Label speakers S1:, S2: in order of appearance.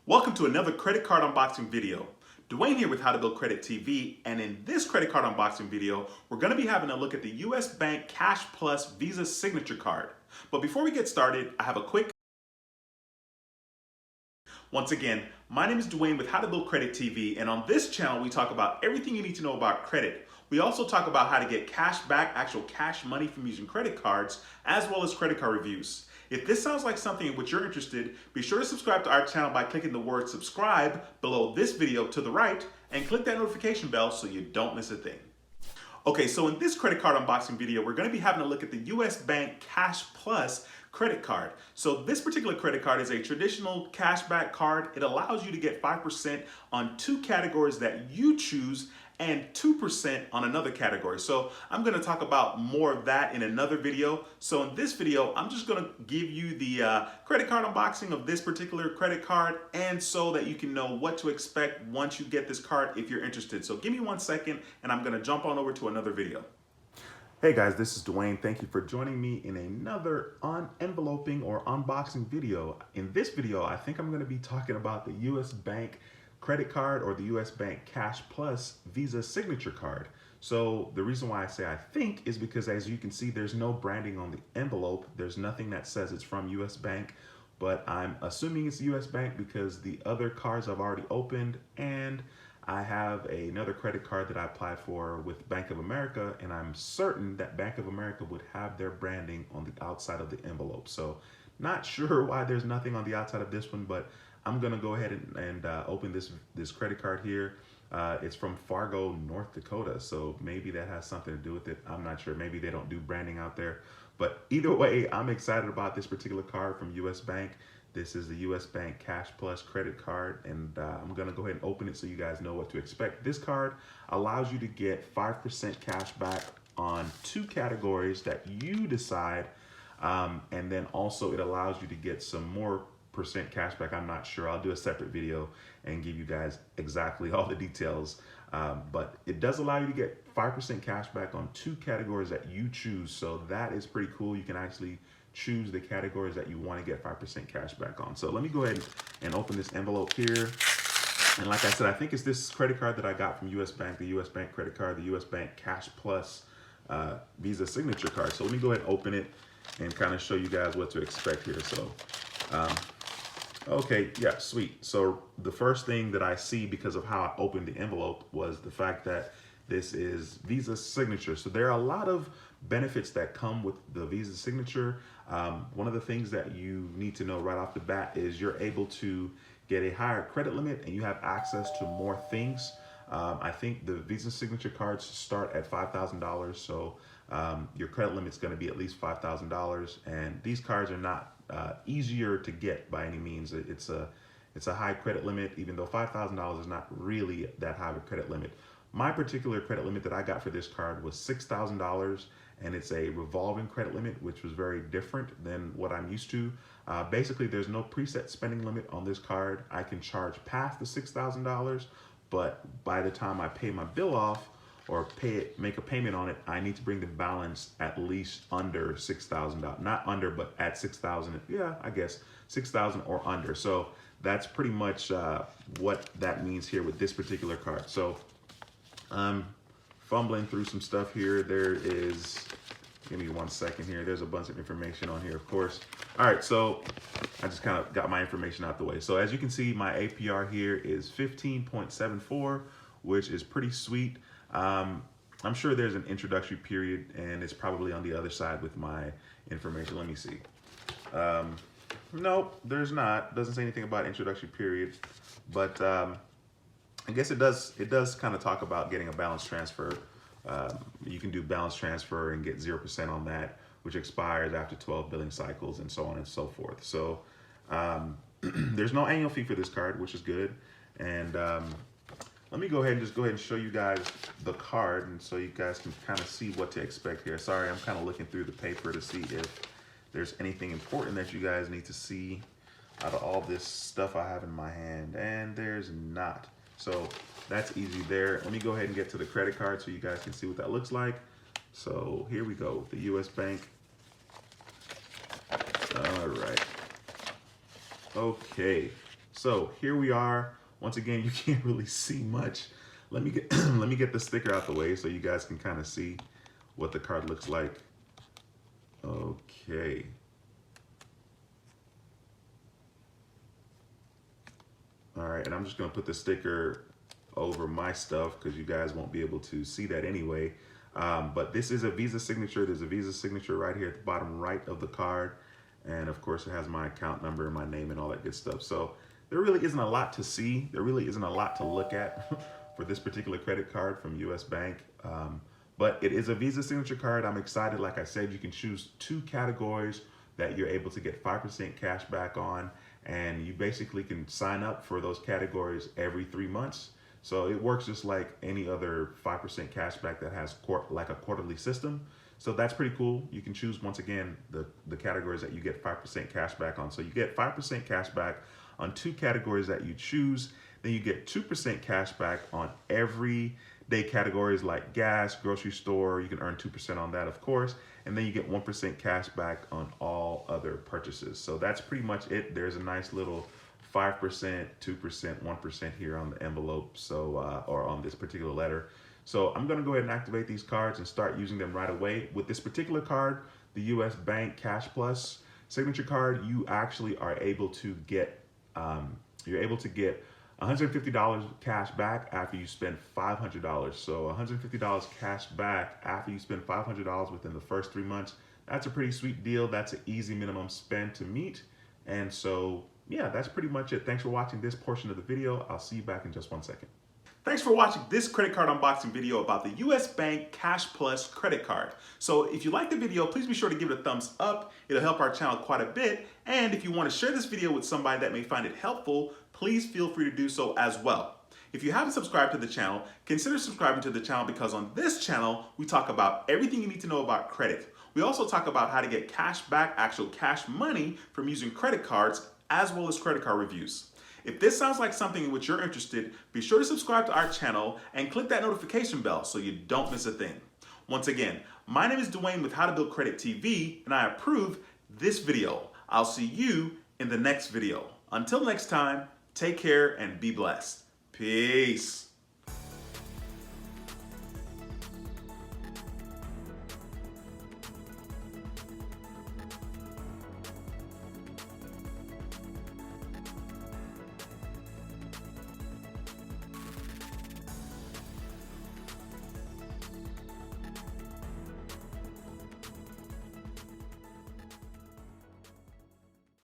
S1: Welcome to another credit card unboxing video. Duane here with How to Build Credit TV, and in this credit card unboxing video, we're going to be having a look at the US Bank Cash Plus Visa Signature Card. But before we get started, I have a quick... Once again, my name is Duane with How to Build Credit TV, and on this channel we talk about everything you need to know about credit. We also talk about how to get cash back, actual cash money from using credit cards, as well as credit card reviews. If this sounds like something in which you're interested, be sure to subscribe to our channel by clicking the word subscribe below this video to the right and click that notification bell so you don't miss a thing. Okay, so in this credit card unboxing video, we're going to be having a look at the US Bank Cash Plus credit card. So this particular credit card is a traditional cashback card. It allows you to get 5% on two categories that you choose and 2% on another category. So I'm going to talk about more of that in another video. So in this video, I'm just going to give you the credit card unboxing of this particular credit card, and so that you can know what to expect once you get this card if you're interested. So give me 1 second and I'm going to jump on over to another video. Hey guys, this is Duane. Thank you for joining me in another enveloping or unboxing video. In this video, I think I'm going to be talking about the US Bank credit card, or the US Bank Cash Plus Visa Signature Card. So the reason why I say I think is because, as you can see, there's no branding on the envelope. There's nothing that says it's from US Bank, but I'm assuming it's US Bank because the other cards I've already opened, and I have another credit card that I applied for with Bank of America, and I'm certain that Bank of America would have their branding on the outside of the envelope. So not sure why there's nothing on the outside of this one, but I'm gonna go ahead and open this credit card here. It's from Fargo, North Dakota, so maybe that has something to do with it. I'm not sure. Maybe they don't do branding out there. But either way, I'm excited about this particular card from US Bank. This is the US Bank Cash Plus credit card, and I'm gonna go ahead and open it so you guys know what to expect. This card allows you to get 5% cash back on two categories that you decide, and then also it allows you to get some more percent cash back. I'm not sure. I'll do a separate video and give you guys exactly all the details. But it does allow you to get 5% cash back on two categories that you choose. So that is pretty cool. You can actually choose the categories that you want to get 5% cash back on. So let me go ahead and open this envelope here. And like I said, I think it's this credit card that I got from US Bank, the US Bank credit card, the US Bank Cash Plus Visa Signature Card. So let me go ahead and open it and kind of show you guys what to expect here. So okay, yeah, sweet. So the first thing that I see, because of how I opened the envelope, was the fact that this is Visa Signature. So there are a lot of benefits that come with the Visa Signature. One of the things that you need to know right off the bat is you're able to get a higher credit limit and you have access to more things. I think the Visa Signature cards start at $5,000. So your credit limit's going to be at least $5,000, and these cards are not easier to get by any means. It's a high credit limit, even though $5,000 is not really that high of a credit limit. My particular credit limit that I got for this card was $6,000, and it's a revolving credit limit, which was very different than what I'm used to. Basically, there's no preset spending limit on this card. I can charge past the $6,000, but by the time I pay my bill off or make a payment on it, I need to bring the balance at least under $6,000. Not under, but at $6,000. Yeah, I guess $6,000 or under. So that's pretty much what that means here with this particular card. So I'm fumbling through some stuff here. There is, give me 1 second here. There's a bunch of information on here, of course. All right, so I just kind of got my information out the way. So as you can see, my APR here is 15.74, which is pretty sweet. I'm sure there's an introductory period, and it's probably on the other side with my information. Let me see. Nope, there's not. Doesn't say anything about introductory period, but I guess it does kind of talk about getting a balance transfer. You can do balance transfer and get 0% on that, which expires after 12 billing cycles, and so on and so forth. So there's no annual fee for this card, which is good. And let me go ahead and show you guys the card, and so you guys can kind of see what to expect here. Sorry, I'm kind of looking through the paper to see if there's anything important that you guys need to see out of all this stuff I have in my hand, and there's not. So that's easy there. Let me go ahead and get to the credit card so you guys can see what that looks like. So here we go, the US Bank. All right. Okay. So here we are. Once again, you can't really see much. Let me get let me get the sticker out the way so you guys can kind of see what the card looks like. Okay. All right, and I'm just gonna put the sticker over my stuff because you guys won't be able to see that anyway. But this is a Visa signature. There's a Visa signature right here at the bottom right of the card. And of course it has my account number, my name, and all that good stuff. So there really isn't a lot to see. There really isn't a lot to look at for this particular credit card from US Bank. But it is a Visa signature card. I'm excited. Like I said, you can choose 2 categories that you're able to get 5% cash back on. And you basically can sign up for those categories every 3 months. So it works just like any other 5% cash back that has like a quarterly system. So that's pretty cool. You can choose, once again, the categories that you get 5% cash back on. So you get 5% cash back on 2 categories that you choose. Then you get 2% cash back on everyday categories like gas, grocery store. You can earn 2% on that, of course. And then you get 1% cash back on all other purchases. So that's pretty much it. There's a nice little 5%, 2%, 1% here on the envelope, so or on this particular letter. So I'm gonna go ahead and activate these cards and start using them right away. With this particular card, the US Bank Cash Plus signature card, you actually are able to get $150 cash back after you spend $500. So $150 cash back after you spend $500 within the first 3 months. That's a pretty sweet deal. That's an easy minimum spend to meet. And so, yeah, that's pretty much it. Thanks for watching this portion of the video. I'll see you back in just 1 second. Thanks for watching this credit card unboxing video about the US Bank Cash Plus credit card. So if you like the video, please be sure to give it a thumbs up. It'll help our channel quite a bit. And if you want to share this video with somebody that may find it helpful, please feel free to do so as well. If you haven't subscribed to the channel, consider subscribing to the channel because on this channel, we talk about everything you need to know about credit. We also talk about how to get cash back, actual cash money from using credit cards, as well as credit card reviews. If this sounds like something in which you're interested, be sure to subscribe to our channel and click that notification bell so you don't miss a thing. Once again, my name is Duane with How to Build Credit TV, and I approve this video. I'll see you in the next video. Until next time, take care and be blessed. Peace.